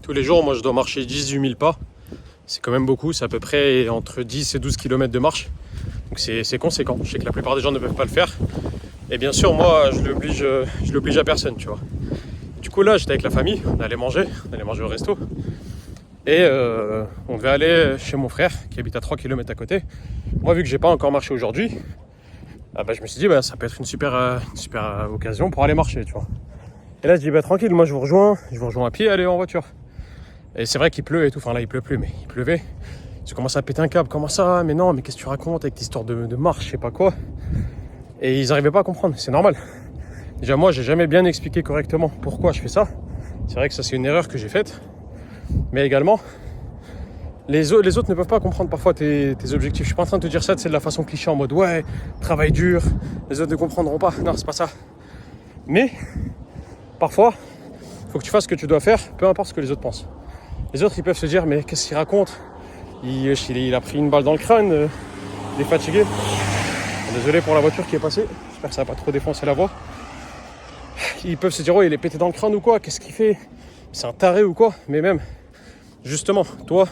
Tous les jours, moi, je dois marcher 18 000 pas. C'est quand même beaucoup, c'est à peu près entre 10 et 12 km de marche. Donc c'est conséquent. Je sais que la plupart des gens ne peuvent pas le faire. Et bien sûr, moi, je l'oblige à personne, tu vois. Du coup, là, j'étais avec la famille, on allait manger au resto. Et on devait aller chez mon frère, qui habite à 3 km à côté. Moi, vu que j'ai pas encore marché aujourd'hui, je me suis dit, ça peut être une super occasion pour aller marcher, tu vois. Et là, je dis, tranquille, moi, je vous rejoins à pied, aller en voiture. Et c'est vrai qu'il pleut et tout, enfin là il pleut plus, mais il pleuvait. J'ai commencé à péter un câble, comment ça? Mais non, mais qu'est-ce que tu racontes avec cette histoire de marche, je sais pas quoi. Et ils n'arrivaient pas à comprendre, c'est normal. Déjà moi, j'ai jamais bien expliqué correctement pourquoi je fais ça. C'est vrai que ça c'est une erreur que j'ai faite. Mais également, les autres ne peuvent pas comprendre parfois tes objectifs. Je suis pas en train de te dire ça, c'est de la façon cliché en mode ouais, travail dur, les autres ne comprendront pas. Non, c'est pas ça. Mais parfois, il faut que tu fasses ce que tu dois faire, peu importe ce que les autres pensent. Les autres, ils peuvent se dire, mais qu'est-ce qu'il raconte? Il a pris une balle dans le crâne, il est fatigué. Désolé pour la voiture qui est passée, j'espère que ça va pas trop défoncer la voie. Ils peuvent se dire, il est pété dans le crâne ou quoi? Qu'est-ce qu'il fait? C'est un taré ou quoi? Mais même, justement, toi,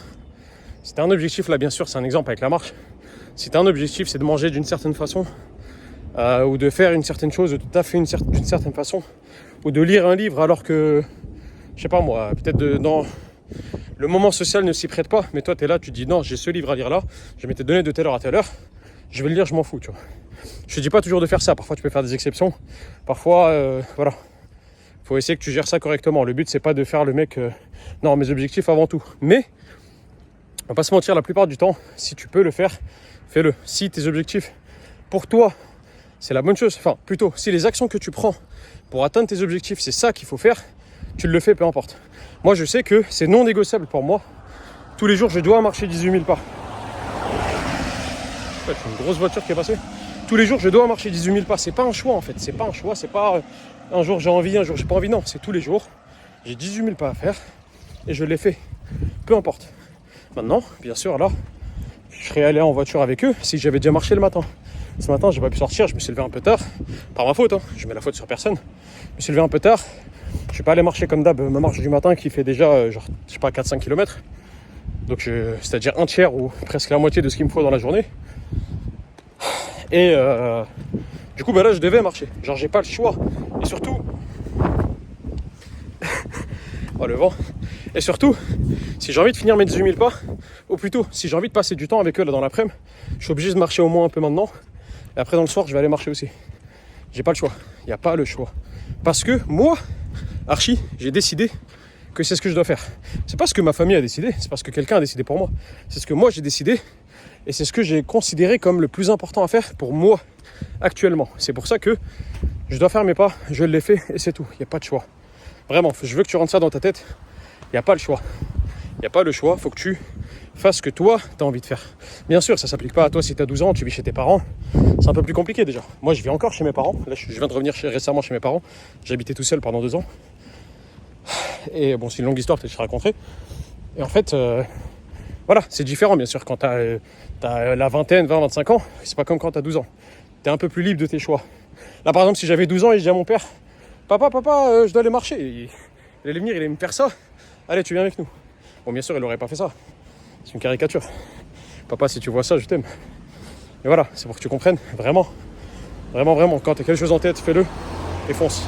si t'as un objectif, là bien sûr, c'est un exemple avec la marche. Si t'as un objectif, c'est de manger d'une certaine façon, ou de faire une certaine chose, ou de taffer d'une certaine façon, ou de lire un livre alors que, je sais pas moi, peut-être dans le moment social ne s'y prête pas, mais toi tu es là, tu te dis non, j'ai ce livre à lire là, je m'étais donné de telle heure à telle heure, je vais le lire, je m'en fous, tu vois. Je te dis pas toujours de faire ça, parfois tu peux faire des exceptions, parfois voilà, faut essayer que tu gères ça correctement. Le but c'est pas de faire le mec, non, mes objectifs avant tout, mais on va pas se mentir, la plupart du temps, si tu peux le faire, fais-le. Si tes objectifs pour toi c'est la bonne chose, enfin plutôt si les actions que tu prends pour atteindre tes objectifs c'est ça qu'il faut faire, tu le fais peu importe. Moi je sais que c'est non négociable pour moi. Tous les jours je dois marcher 18 000 pas. C'est une grosse voiture qui est passée. Tous les jours je dois marcher 18 000 pas. C'est pas un choix en fait. C'est pas un choix. C'est pas un jour j'ai envie, un jour j'ai pas envie. Non, c'est tous les jours. J'ai 18 000 pas à faire et je l'ai fait. Peu importe. Maintenant, bien sûr, là, je serais allé en voiture avec eux si j'avais déjà marché le matin. Ce matin, j'ai pas pu sortir. Je me suis levé un peu tard. Par ma faute, hein. Je mets la faute sur personne. Je me suis levé un peu tard. Je suis pas allé marcher comme d'hab ma marche du matin qui fait déjà 4-5 km. Donc c'est-à-dire un tiers ou presque la moitié de ce qu'il me faut dans la journée. Et du coup là je devais marcher. Genre j'ai pas le choix. Et surtout oh le vent. Et surtout, si j'ai envie de finir mes 18 000 pas, ou plutôt si j'ai envie de passer du temps avec eux là dans l'après-midi, je suis obligé de marcher au moins un peu maintenant. Et après dans le soir je vais aller marcher aussi. J'ai pas le choix. Il n'y a pas le choix. Parce que moi, Archie, j'ai décidé que c'est ce que je dois faire. C'est pas ce que ma famille a décidé, c'est parce que quelqu'un a décidé pour moi. C'est ce que moi j'ai décidé et c'est ce que j'ai considéré comme le plus important à faire pour moi actuellement. C'est pour ça que je dois faire mes pas, je l'ai fait et c'est tout. Il n'y a pas de choix. Vraiment, je veux que tu rentres ça dans ta tête. Il n'y a pas le choix. Il n'y a pas le choix, il faut que tu fasses ce que toi tu as envie de faire. Bien sûr, ça ne s'applique pas à toi si tu as 12 ans, tu vis chez tes parents. C'est un peu plus compliqué déjà. Moi, je vis encore chez mes parents. Là, je viens de revenir récemment chez mes parents. J'habitais tout seul pendant 2 ans. Et bon, c'est une longue histoire, peut-être que je te raconterai. Et en fait, voilà, c'est différent bien sûr. Quand tu as la vingtaine, 20, 25 ans, c'est pas comme quand tu as 12 ans. Tu es un peu plus libre de tes choix. Là, par exemple, si j'avais 12 ans et je dis à mon père, papa, je dois aller marcher. Il allait venir, il allait me faire ça. Allez, tu viens avec nous. Bon, bien sûr, il n'aurait pas fait ça. C'est une caricature. Papa, si tu vois ça, je t'aime. Mais voilà, c'est pour que tu comprennes. Vraiment, quand tu as quelque chose en tête, fais-le et fonce.